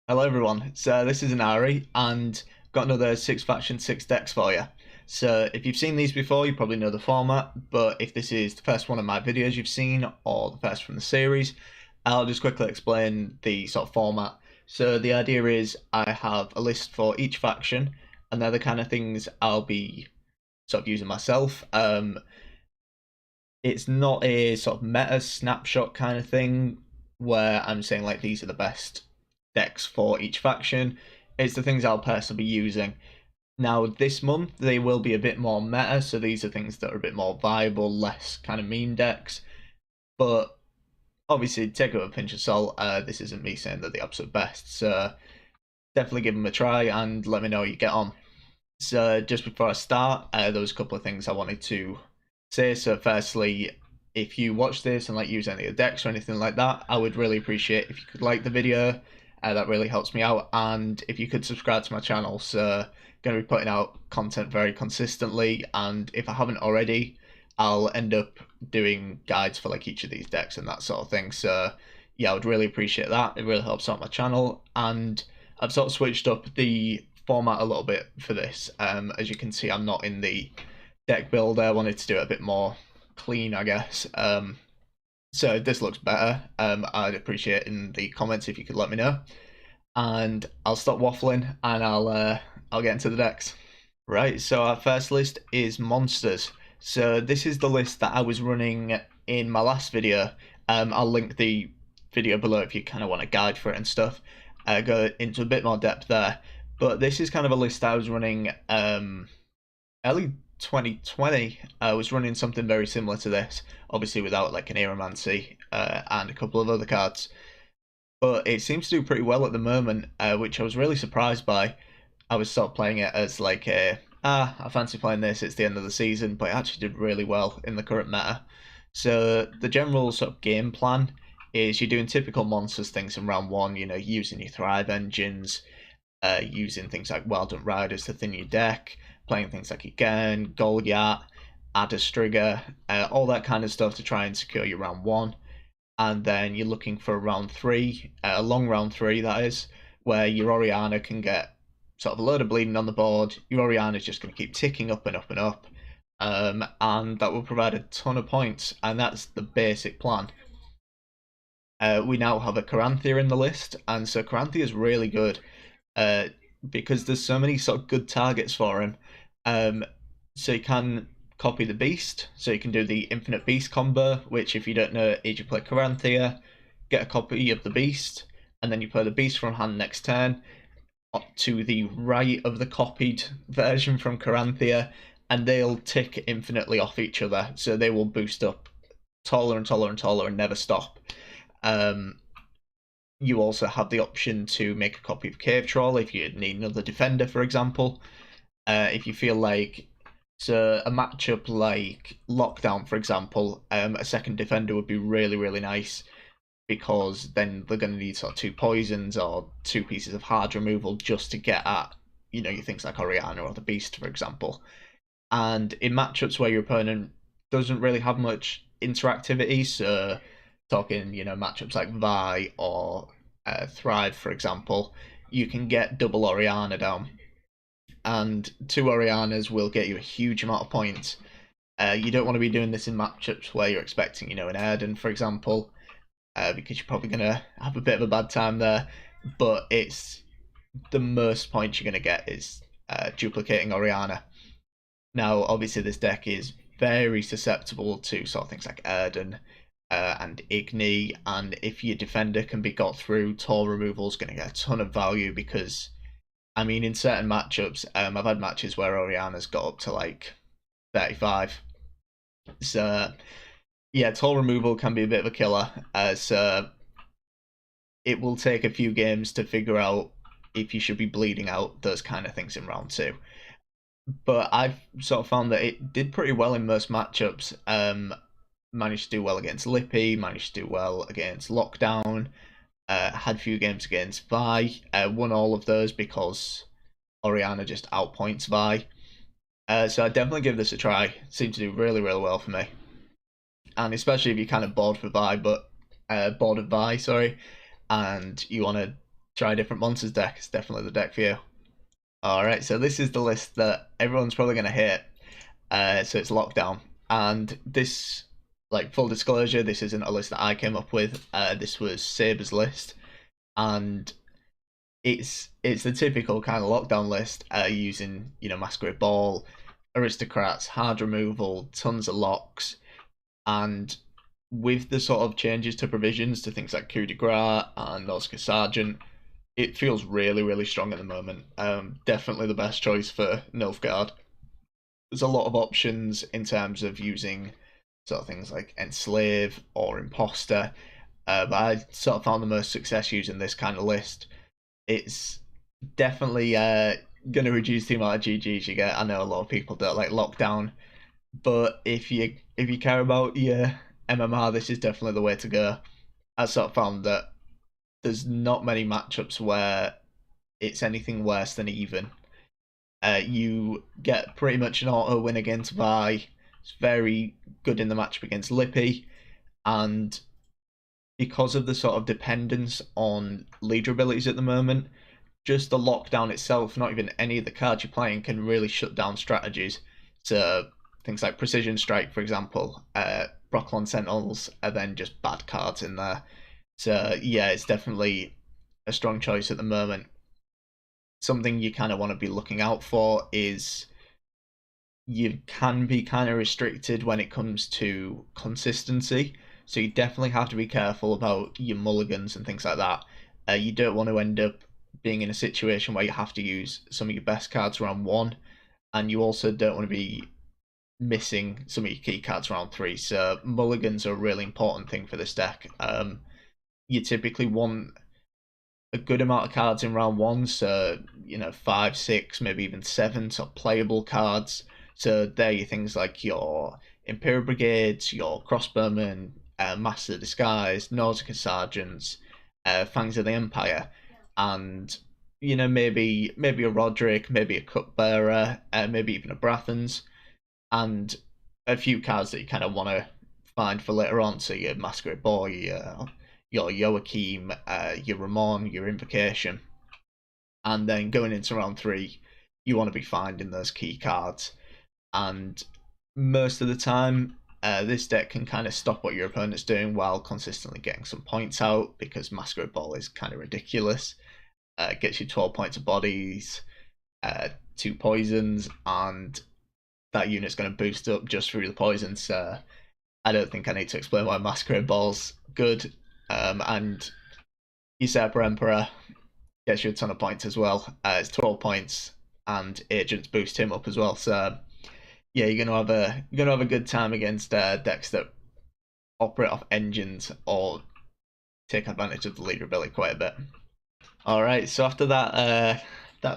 Hello everyone, so this is an Ari and got another 6 faction 6 decks for you. So if you've seen these before you probably know the format, but if this is the first one of my videos you've seen or the first from the series, I'll just quickly explain the sort of format. So the idea is I have a list for each faction and they're the kind of things I'll be sort of using myself. It's not a sort of meta snapshot kind of thing where I'm saying like these are the best decks for each faction. It's the things I'll personally be using. Now this month they will be a bit more meta, so these are things that are a bit more viable, less kind of meme decks. But obviously take it with a pinch of salt. This isn't me saying they're the absolute best, so definitely give them a try and let me know how you get on. So just before I start, there was a couple of things I wanted to say. So firstly, if you watch this and like use any of the decks or anything like that, I would really appreciate if you could like the video. That really helps me out, and if you could subscribe to my channel. So going to be putting out content very consistently, and if I haven't already, I'll end up doing guides for like each of these decks and that sort of thing. So yeah, I would really appreciate that. It really helps out my channel, and I've sort of switched up the format a little bit for this. As you can see, I'm not in the deck builder. I wanted to do it a bit more clean, I guess. So this looks better. I'd appreciate in the comments if you could let me know. And I'll stop waffling and I'll get into the decks. Right, so our first list is monsters. So this is the list that I was running in my last video. I'll link the video below if you kind of want a guide for it and stuff. Go into a bit more depth there. But this is kind of a list I was running early 2020. I was running something very similar to this, obviously without like an Aeromancy and a couple of other cards. But it seems to do pretty well at the moment, which I was really surprised by. I was sort of playing it as like I fancy playing this, it's the end of the season, but it actually did really well in the current meta. So the general sort of game plan is you're doing typical monsters things in round one, you know, using your Thrive engines, using things like Wild Riders to thin your deck, playing things like again, Goliath, Adder Striga, all that kind of stuff to try and secure your round one. And then you're looking for round three, a long round three that is, where your Oriana can get sort of a load of bleeding on the board. Your Oriana is just going to keep ticking up and up and up, and that will provide a ton of points. And that's the basic plan. We now have a Caranthea in the list, and so Caranthea is really good because there's so many sort of good targets for him. So you can copy the beast, so you can do the infinite beast combo, which if you don't know is you play Caranthea, get a copy of the beast, and then you play the beast from hand next turn to the right of the copied version from Caranthea, and they'll tick infinitely off each other, so they will boost up taller and taller and taller and never stop. You also have the option to make a copy of Cave Troll if you need another defender, for example. If you feel like, so a matchup like Lockdown, for example, a second defender would be really, really nice because then they're going to need sort of 2 poisons or 2 pieces of hard removal just to get at, you know, your things like Oriana or the Beast, for example. And in matchups where your opponent doesn't really have much interactivity, so talking, you know, matchups like Vi or Thrive, for example, you can get double Oriana down. And 2 Orianas will get you a huge amount of points. You don't want to be doing this in matchups where you're expecting, you know, an Erden, for example, because you're probably going to have a bit of a bad time there. But it's the most points you're going to get is duplicating Oriana. Now, obviously, this deck is very susceptible to sort of things like Erden and Igni, and if your defender can be got through, Tor removal is going to get a ton of value because, I mean, in certain matchups, I've had matches where Oriana's got up to like 35. So, yeah, Tor removal can be a bit of a killer, so it will take a few games to figure out if you should be bleeding out those kind of things in round two. But I've sort of found that it did pretty well in most matchups. Managed to do well against Lippy, managed to do well against Lockdown, had a few games against Vi, won all of those because Oriana just outpoints Vi. So I'd definitely give this a try. Seems to do really, really well for me. And especially if you're kind of bored of Vi, sorry, and you want to try a different monsters deck, it's definitely the deck for you. Alright, so this is the list that everyone's probably going to hit. So it's Lockdown. And this, like, full disclosure, this isn't a list that I came up with. This was Saber's list. And it's the typical kind of Lockdown list, using, Masquerade Ball, Aristocrats, hard removal, tons of locks. And with the sort of changes to provisions to things like coup de grace and Oscar Sergeant, it feels really, really strong at the moment. Definitely the best choice for Nilfgaard. There's a lot of options in terms of using sort of things like Enslave or Imposter, but I sort of found the most success using this kind of list. It's definitely going to reduce the amount of GGs you get. I know a lot of people don't like Lockdown, but if you care about your MMR, this is definitely the way to go. I sort of found that there's not many matchups where it's anything worse than even. You get pretty much an auto win against Vi. It's very good in the matchup against Lippy, and because of the sort of dependence on leader abilities at the moment, just the lockdown itself, not even any of the cards you're playing, can really shut down strategies. So things like Precision Strike, for example, Brocklon Sentinels are then just bad cards in there. So yeah, it's definitely a strong choice at the moment. Something you kind of want to be looking out for is you can be kind of restricted when it comes to consistency. So you definitely have to be careful about your mulligans and things like that. You don't want to end up being in a situation where you have to use some of your best cards round one, and you also don't want to be missing some of your key cards round three. So mulligans are a really important thing for this deck. You typically want a good amount of cards in round one, so 5, 6, maybe even 7 sort of playable cards. So there are things like your Imperial Brigades, your Crossbowmen, Master of Disguise, Nausicaa Sergeants, Fangs of the Empire, and maybe a Roderick, maybe a Cupbearer, maybe even a Brathens, and a few cards that you kind of want to find for later on. So your Masquerade Boy, your Joachim, your Ramon, your Invocation, and then going into round 3, you want to be finding those key cards. And most of the time, this deck can kind of stop what your opponent's doing while consistently getting some points out, because Masquerade Ball is kind of ridiculous. It gets you 12 points of bodies, 2 poisons, and that unit's going to boost up just through the poisons. So I don't think I need to explain why Masquerade Ball's good. And Usurper Emperor gets you a ton of points as well. It's 12 points, and agents boost him up as well. So yeah, you're gonna have a good time against decks that operate off engines or take advantage of the leader ability quite a bit. All right, so after that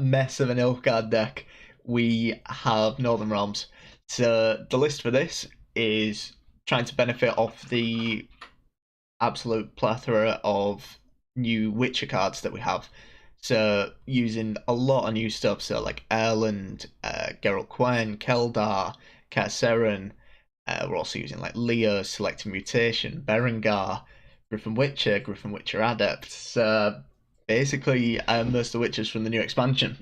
mess of an Ilfgaard deck, we have Northern Realms. So the list for this is trying to benefit off the absolute plethora of new Witcher cards that we have. So using a lot of new stuff, so like Erland, Geralt Quinn, Keldar, Katseren. We're also using like Leo, Selective Mutation, Berengar, Griffin Witcher, Griffin Witcher Adept. So basically, most of the Witchers from the new expansion.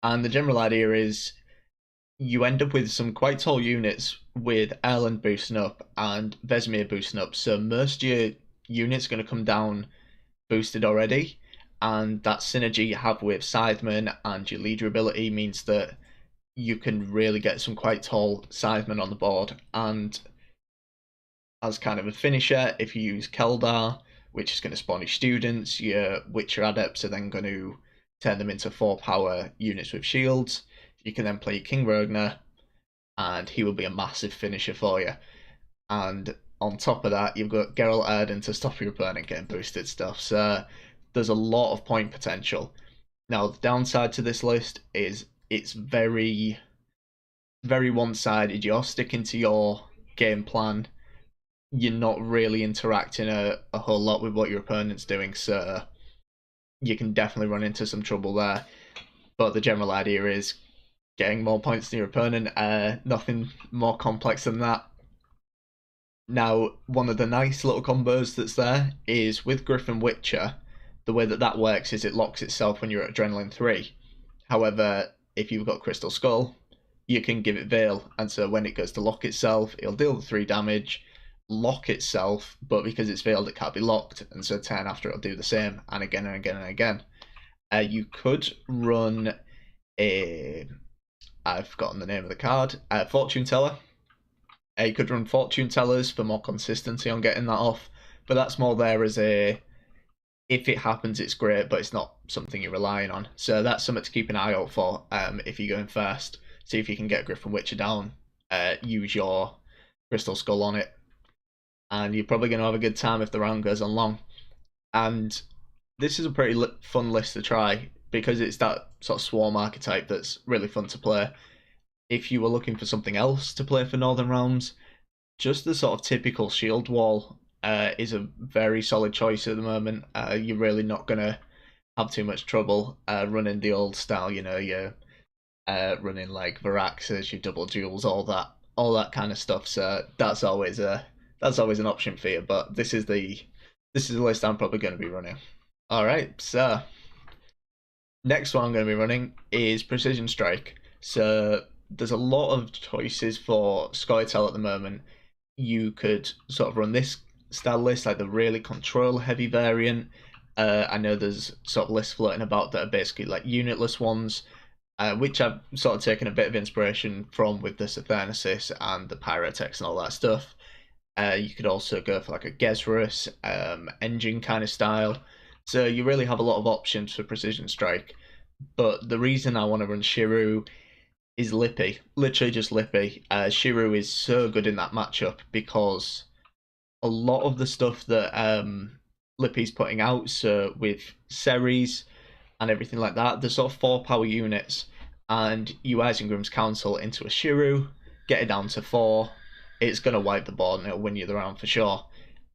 And the general idea is you end up with some quite tall units with Erland boosting up and Vesemir boosting up. So most of your units are going to come down boosted already, and that synergy you have with Scytheman and your leader ability means that you can really get some quite tall Scythemen on the board. And as kind of a finisher, if you use Keldar, which is going to spawn your students, your Witcher Adepts are then going to turn them into 4-power units with shields. You can then play King Rogner, and he will be a massive finisher for you. And on top of that, you've got Geralt Erden to stop your opponent getting boosted stuff. So there's a lot of point potential. Now, the downside to this list is it's very, very one-sided. You're sticking to your game plan. You're not really interacting a whole lot with what your opponent's doing, so you can definitely run into some trouble there. But the general idea is getting more points than your opponent. Nothing more complex than that. Now, one of the nice little combos that's there is with Griffin Witcher, the way that that works is it locks itself when you're at Adrenaline 3. However, if you've got Crystal Skull, you can give it Veil, and so when it goes to lock itself, it'll deal the 3 damage, lock itself, but because it's veiled, it can't be locked, and so turn after it'll do the same, and again and again and again. You could run a... I've forgotten the name of the card. Fortune Teller. You could run Fortune Tellers for more consistency on getting that off, but that's more there as a... If it happens, it's great, but it's not something you're relying on. So that's something to keep an eye out for if you're going first. See if you can get Griffin Witcher down. Use your Crystal Skull on it. And you're probably going to have a good time if the round goes on long. And this is a pretty fun list to try because it's that sort of swarm archetype that's really fun to play. If you were looking for something else to play for Northern Realms, just the sort of typical shield wall is a very solid choice at the moment. You're really not going to have too much trouble running the old style, you know, you're running like Varaxes, your double duels, all that kind of stuff. So that's always an option for you. But this is the list I'm probably going to be running. All right, so next one I'm going to be running is Precision Strike. So there's a lot of choices for scoia'tael at the moment. You could sort of run this style list, like the really control heavy variant. I know there's sort of lists floating about that are basically like unitless ones, which I've sort of taken a bit of inspiration from with the Sathernesis and the Pyrotex and all that stuff. You could also go for like a Gesrus engine kind of style. So you really have a lot of options for Precision Strike. But the reason I want to run Shiru is Lippy. Literally just Lippy. Shiru is so good in that matchup because a lot of the stuff that Lippy's putting out, so with Ceres and everything like that, there's sort of 4 power units, and you Isengrim's Council into a Shiru, get it down to 4, it's going to wipe the board and it'll win you the round for sure.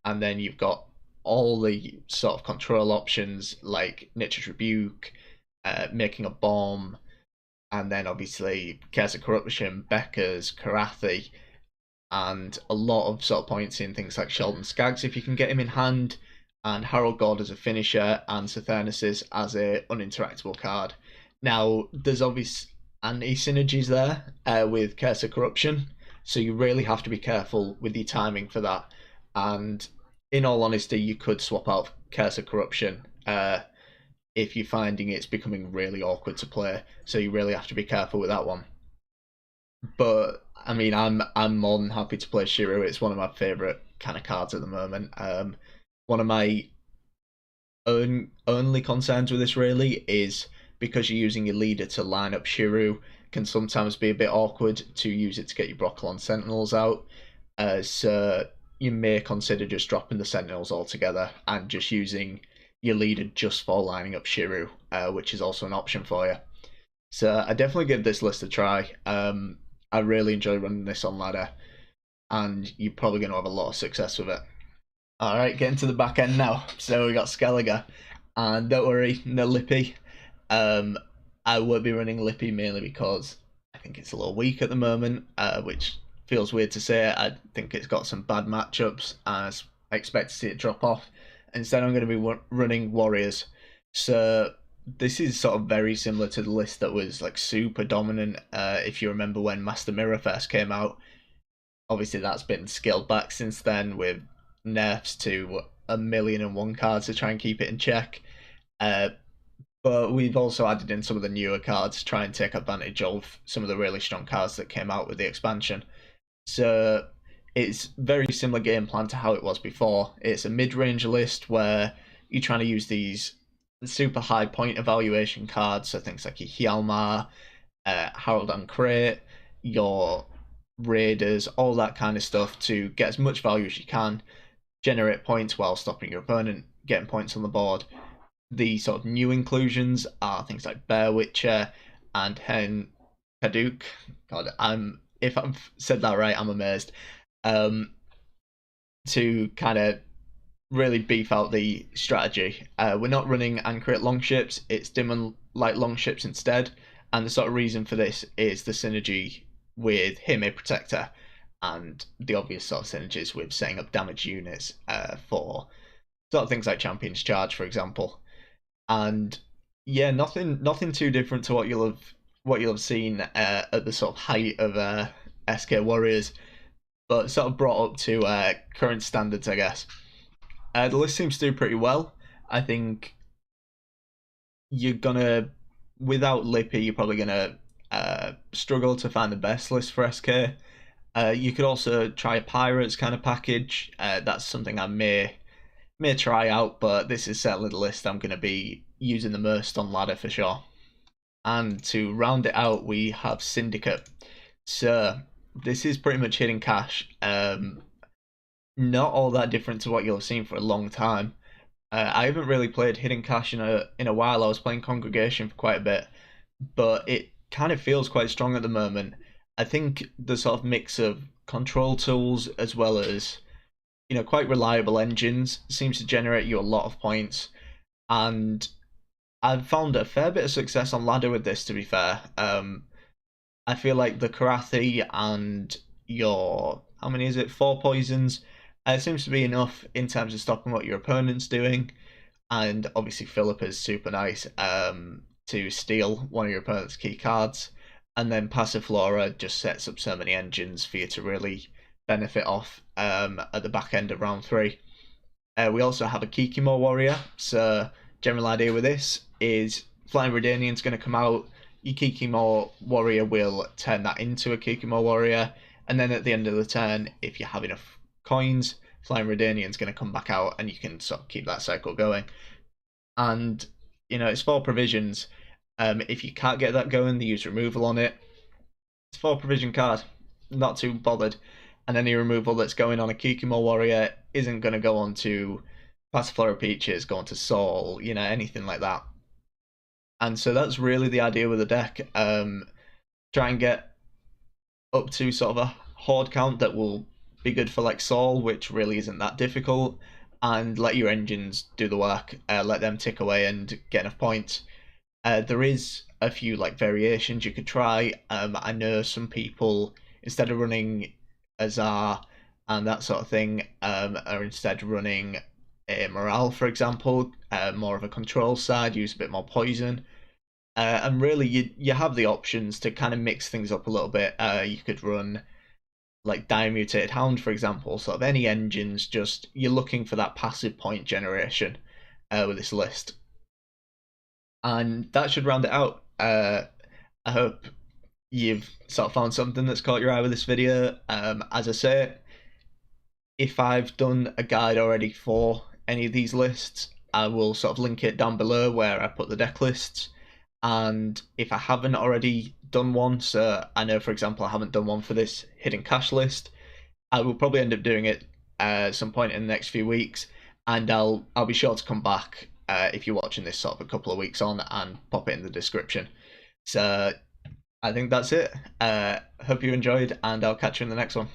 And then you've got all the sort of control options like Nature's Rebuke, making a bomb, and then obviously Curse of Corruption, Becca's, Karathi, and a lot of sort of points in things like Sheldon Skaggs if you can get him in hand, and Harold God as a finisher, and Sathernesis as a uninteractable card. Now, there's obvious anti-synergies there with Curse of Corruption, so you really have to be careful with your timing for that. And in all honesty, you could swap out Curse of Corruption if you're finding it's becoming really awkward to play, so you really have to be careful with that one. But I mean, I'm more than happy to play Shiru. It's one of my favourite kind of cards at the moment. One of my only concerns with this really is because you're using your leader to line up Shiru, can sometimes be a bit awkward to use it to get your Broccolon Sentinels out. So you may consider just dropping the Sentinels altogether and just using your leader just for lining up Shiru, which is also an option for you. So I definitely give this list a try. I really enjoy running this on ladder, and you're probably going to have a lot of success with it. Alright, getting to the back end now. So we got Skellige, and don't worry, no Lippy. I won't be running Lippy mainly because I think it's a little weak at the moment, which feels weird to say. I think it's got some bad matchups, and I expect to see it drop off. Instead, I'm going to be running Warriors. So this is sort of very similar to the list that was like super dominant. If you remember when Master Mirror first came out, obviously that's been scaled back since then with nerfs to 1,000,001 cards to try and keep it in check. But we've also added in some of the newer cards to try and take advantage of some of the really strong cards that came out with the expansion. So it's very similar game plan to how it was before. It's a mid-range list where you're trying to use these super high point evaluation cards, so things like your Hjalmar, Harold and Crate, your Raiders, all that kind of stuff to get as much value as you can, generate points while stopping your opponent getting points on the board. The sort of new inclusions are things like Bear Witcher and Hen Kaduk. God, if I've said that right, I'm amazed. To kind of really beef out the strategy. We're not running Anchorite Longships, it's dim and light Longships instead, and the sort of reason for this is the synergy with Hime Protector and the obvious sort of synergies with setting up damage units for sort of things like Champion's Charge, for example. And yeah, nothing too different to what you'll have seen at the sort of height of SK Warriors, but sort of brought up to current standards, I guess. The list seems to do pretty well. I think you're gonna, without Lippy, you're probably gonna struggle to find the best list for SK. You could also try a Pirates kind of package. That's something I may try out, but this is certainly the list I'm going to be using the most on ladder for sure. And to round it out, we have Syndicate. So this is pretty much hidden cash. Not all that different to what you'll have seen for a long time. I haven't really played hidden cash in a while. I was playing Congregation for quite a bit, but it kind of feels quite strong at the moment. I think the sort of mix of control tools as well as quite reliable engines seems to generate you a lot of points, and I've found a fair bit of success on ladder with this. To be fair, I feel like the Karathi and your, how many is it? 4 poisons. Seems to be enough in terms of stopping what your opponent's doing, and obviously Philip is super nice to steal one of your opponent's key cards, and then Passiflora just sets up so many engines for you to really benefit off at the back end of round 3. We also have a Kikimo Warrior, so general idea with this is Flying Redanian's going to come out, your Kikimo Warrior will turn that into a Kikimo Warrior, and then at the end of the turn, if you have enough coins, Flying Redanian's going to come back out, and you can sort of keep that cycle going. And it's 4 provisions. If you can't get that going, they use removal on it. It's 4 provision card, not too bothered. And any removal that's going on a Kikimo Warrior isn't going to go on to Passiflora Peaches, go on to Soul, anything like that. And so that's really the idea with the deck. Try and get up to sort of a horde count that will be good for like Soul, which really isn't that difficult, and let your engines do the work. Let them tick away and get enough points. There is a few like variations you could try. I know some people, instead of running Azar and that sort of thing, are instead running a Morale, for example, more of a control side, use a bit more poison. And really, you have the options to kind of mix things up a little bit. You could run like Diamutated Hound, for example, sort of any engines, just you're looking for that passive point generation with this list. And that should round it out. I hope you've sort of found something that's caught your eye with this video. As I say, if I've done a guide already for any of these lists, I will sort of link it down below where I put the deck lists. And if I haven't already done one, so I know, for example, I haven't done one for this hidden cash list, I will probably end up doing it at some point in the next few weeks, and I'll be sure to come back if you're watching this sort of a couple of weeks on and pop it in the description. So I think that's it. Hope you enjoyed, and I'll catch you in the next one.